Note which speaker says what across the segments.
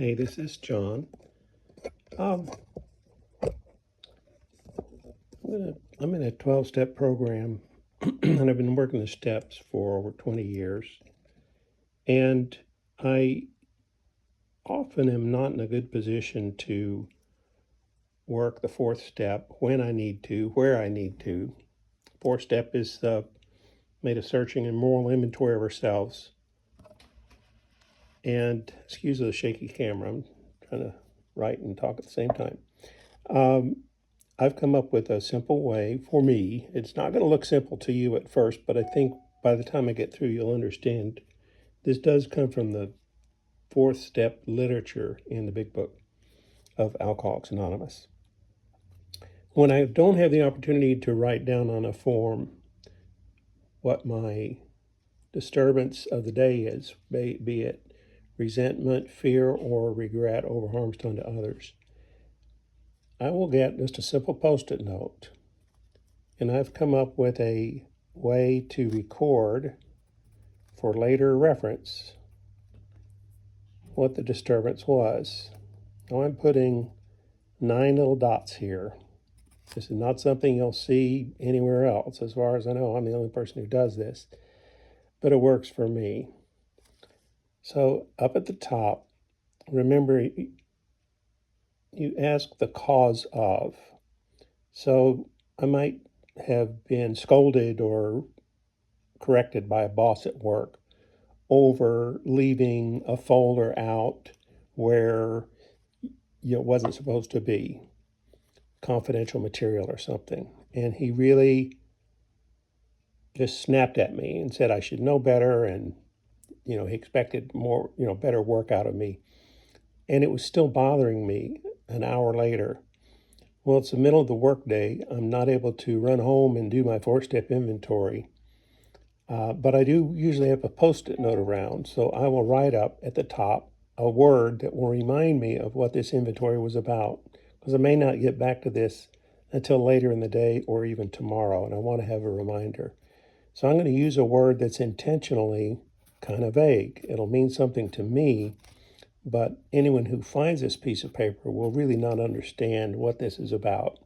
Speaker 1: Hey, this is John. Um, I'm in a 12-step program, and I've been working the steps for over 20 years. And I often am not in a good position to work the fourth step when I need to, where I need to. Fourth step is made of searching and moral inventory of ourselves. And excuse the shaky camera, I'm trying to write and talk at the same time. I've come up with a simple way for me. It's not going to look simple to you at first, but I think by the time I get through, you'll understand. This does come from the fourth step literature in the big book of Alcoholics Anonymous. When I don't have the opportunity to write down on a form what my disturbance of the day is, be it resentment, fear, or regret over harms done to others, I will get just a simple post-it note. And I've come up with a way to record for later reference what the disturbance was. Now I'm putting 9 little dots here. This is not something you'll see anywhere else. As far as I know, I'm the only person who does this, but it works for me. So up at the top, remember, you ask the cause of. So I might have been scolded or corrected by a boss at work over leaving a folder out where it wasn't supposed to be, confidential material or something. And he really just snapped at me and said I should know better, and he expected more, better work out of me. And it was still bothering me an hour later. Well, it's the middle of the workday. I'm not able to run home and do my four-step inventory. But I do usually have a post-it note around, so I will write up at the top a word that will remind me of what this inventory was about, because I may not get back to this until later in the day or even tomorrow, and I want to have a reminder. So I'm going to use a word that's intentionally kind of vague. It'll mean something to me, but anyone who finds this piece of paper will really not understand what this is about.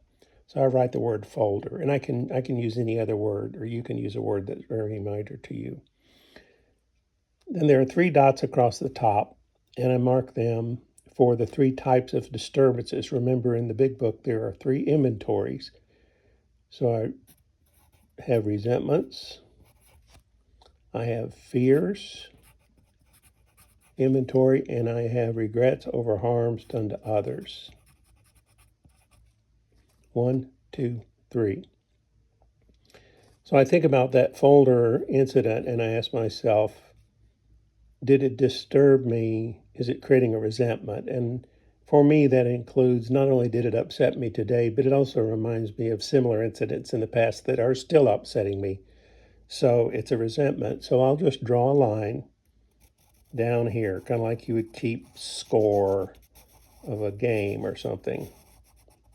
Speaker 1: So I write the word folder, and I can use any other word, or you can use a word that's a reminder to you. Then there are 3 dots across the top, and I mark them for the 3 types of disturbances. Remember, in the big book, there are 3 inventories. So I have resentments, I have fears, inventory, and I have regrets over harms done to others. 1, 2, 3. So I think about that folder incident and I ask myself, did it disturb me? Is it creating a resentment? And for me, that includes not only did it upset me today, but it also reminds me of similar incidents in the past that are still upsetting me. So it's a resentment. So I'll just draw a line down here, kind of like you would keep score of a game or something.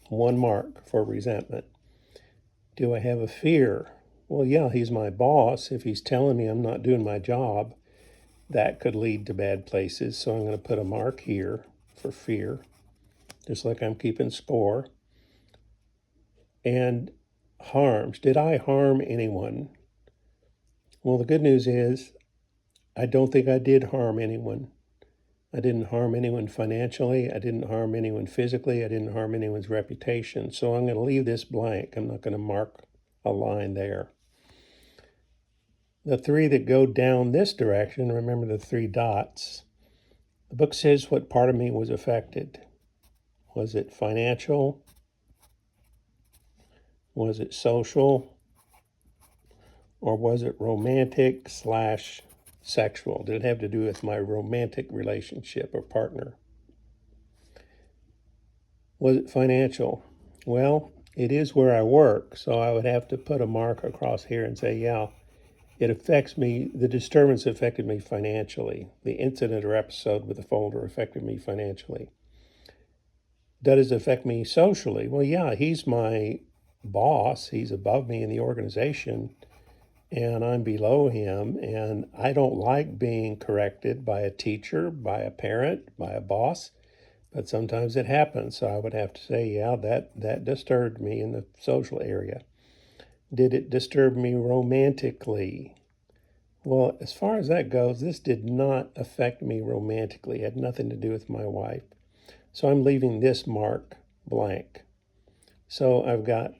Speaker 1: 1 mark for resentment. Do I have a fear? Well, yeah, he's my boss. If he's telling me I'm not doing my job, that could lead to bad places. So I'm going to put a mark here for fear, just like I'm keeping score. And harms. Did I harm anyone? Well, the good news is I don't think I did harm anyone. I didn't harm anyone financially. I didn't harm anyone physically. I didn't harm anyone's reputation. So I'm going to leave this blank. I'm not going to mark a line there. The 3 that go down this direction, remember the 3 dots. The book says what part of me was affected. Was it financial? Was it social? Or was it romantic / sexual? Did it have to do with my romantic relationship or partner? Was it financial? Well, it is where I work, so I would have to put a mark across here and say, yeah, it affects me. The disturbance affected me financially. The incident or episode with the folder affected me financially. Does it affect me socially? Well, yeah, he's my boss. He's above me in the organization. and I'm below him, and I don't like being corrected by a teacher, by a parent, by a boss, but sometimes it happens. So I would have to say, yeah, that disturbed me in the social area. Did it disturb me romantically? Well, as far as that goes, this did not affect me romantically. It had nothing to do with my wife. So I'm leaving this mark blank. So I've got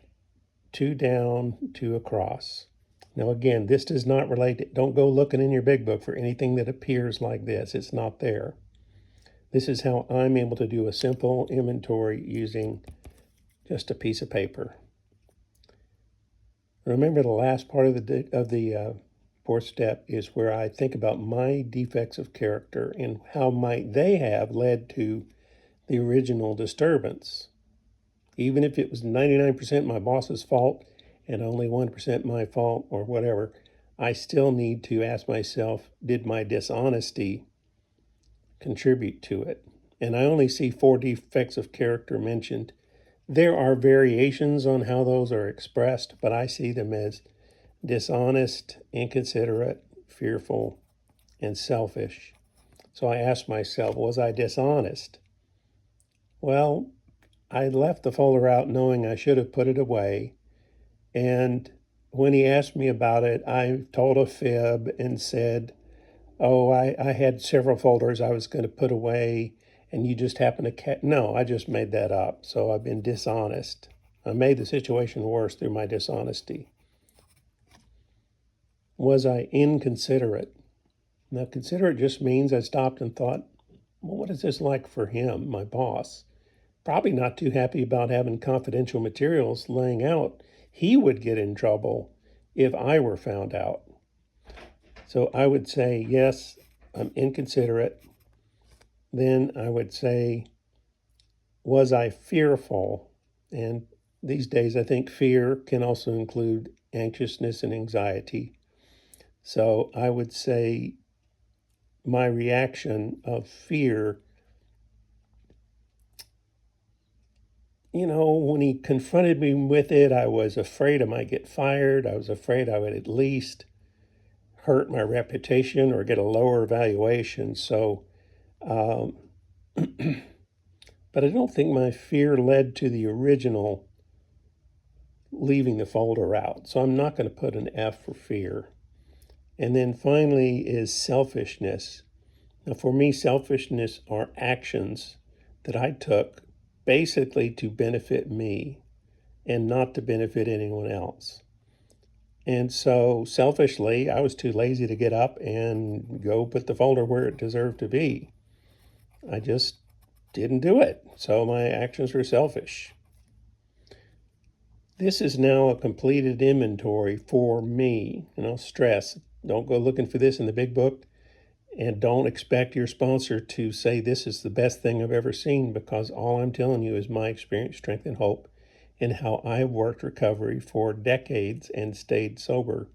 Speaker 1: 2 down, 2 across. Now, again, this does not relate. Don't go looking in your big book for anything that appears like this. It's not there. This is how I'm able to do a simple inventory using just a piece of paper. Remember, the last part of the fourth step is where I think about my defects of character and how might they have led to the original disturbance. Even if it was 99% my boss's fault and only 1% my fault or whatever, I still need to ask myself, did my dishonesty contribute to it? And I only see 4 defects of character mentioned. There are variations on how those are expressed, but I see them as dishonest, inconsiderate, fearful, and selfish. So I ask myself, was I dishonest? Well, I left the folder out knowing I should have put it away. And when he asked me about it, I told a fib and said, oh, I had several folders I was going to put away, and you just happened to no, I just made that up. So I've been dishonest. I made the situation worse through my dishonesty. Was I inconsiderate? Now, considerate just means I stopped and thought, well, what is this like for him, my boss? Probably not too happy about having confidential materials laying out. He would get in trouble if I were found out. So I would say, yes, I'm inconsiderate. Then I would say, was I fearful? And these days, I think fear can also include anxiousness and anxiety. So I would say my reaction of fear, when he confronted me with it, I was afraid I might get fired. I was afraid I would at least hurt my reputation or get a lower valuation. So, but I don't think my fear led to the original leaving the folder out. So I'm not going to put an F for fear. And then finally is selfishness. Now, for me, selfishness are actions that I took basically to benefit me and not to benefit anyone else. And so selfishly, I was too lazy to get up and go put the folder where it deserved to be. I just didn't do it. So my actions were selfish. This is now a completed inventory for me. And I'll stress, don't go looking for this in the big book. And don't expect your sponsor to say this is the best thing I've ever seen, because all I'm telling you is my experience, strength, and hope, and how I've worked recovery for decades and stayed sober.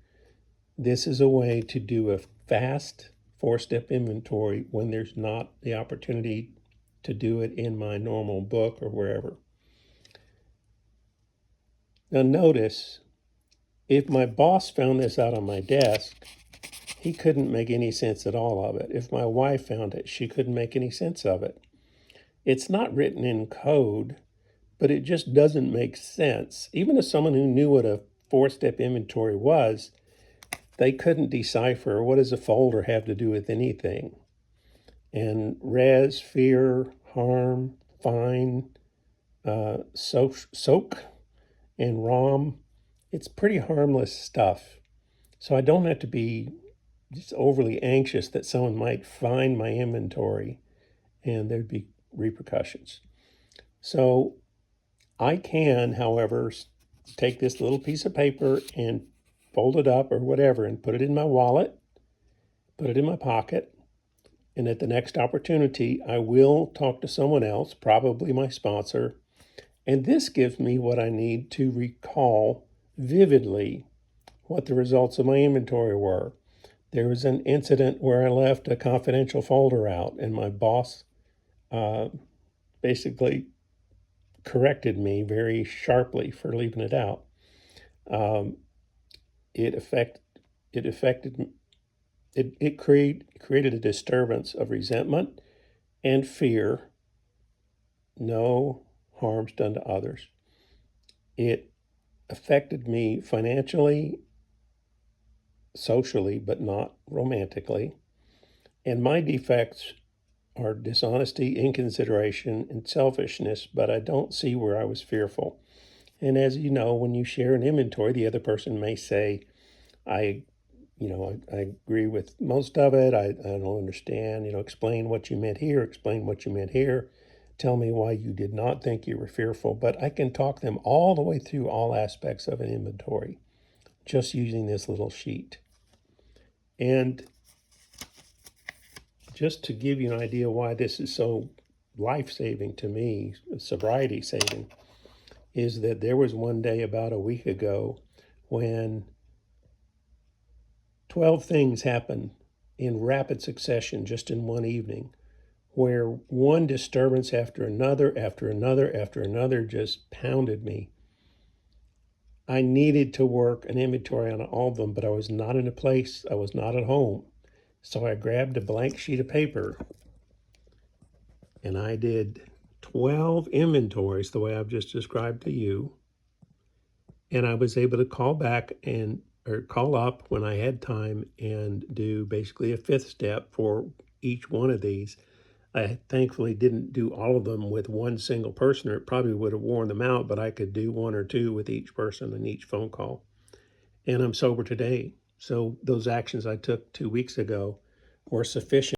Speaker 1: This is a way to do a fast 4-step inventory when there's not the opportunity to do it in my normal book or wherever. Now notice, if my boss found this out on my desk, he couldn't make any sense at all of it. If my wife found it, she couldn't make any sense of it. It's not written in code, but it just doesn't make sense. Even if someone who knew what a 4-step inventory was, they couldn't decipher what does a folder have to do with anything. And res, fear, harm, fine, soak, and ROM, it's pretty harmless stuff. So I don't have to be just overly anxious that someone might find my inventory and there'd be repercussions. So I can, however, take this little piece of paper and fold it up or whatever and put it in my wallet, put it in my pocket, and at the next opportunity, I will talk to someone else, probably my sponsor, and this gives me what I need to recall vividly what the results of my inventory were. There was an incident where I left a confidential folder out, and my boss basically corrected me very sharply for leaving it out. It it affected, it created a disturbance of resentment and fear, no harms done to others. It affected me financially, socially, but not romantically. And my defects are dishonesty, inconsideration, and selfishness, but I don't see where I was fearful. And as you know, when you share an inventory, the other person may say, I I agree with most of it. I don't understand. Explain what you meant here. Explain what you meant here. Tell me why you did not think you were fearful. But I can talk them all the way through all aspects of an inventory just using this little sheet. And just to give you an idea why this is so life-saving to me, sobriety saving, is that there was one day about a week ago when 12 things happened in rapid succession just in one evening, where one disturbance after another, after another, after another just pounded me. I needed to work an inventory on all of them, but I was not in a place, I was not at home. So I grabbed a blank sheet of paper and I did 12 inventories the way I've just described to you. And I was able to call back or call up when I had time and do basically a fifth step for each one of these. I thankfully didn't do all of them with one single person, or it probably would have worn them out, but I could do one or two with each person in each phone call. And I'm sober today. So those actions I took 2 weeks ago were sufficient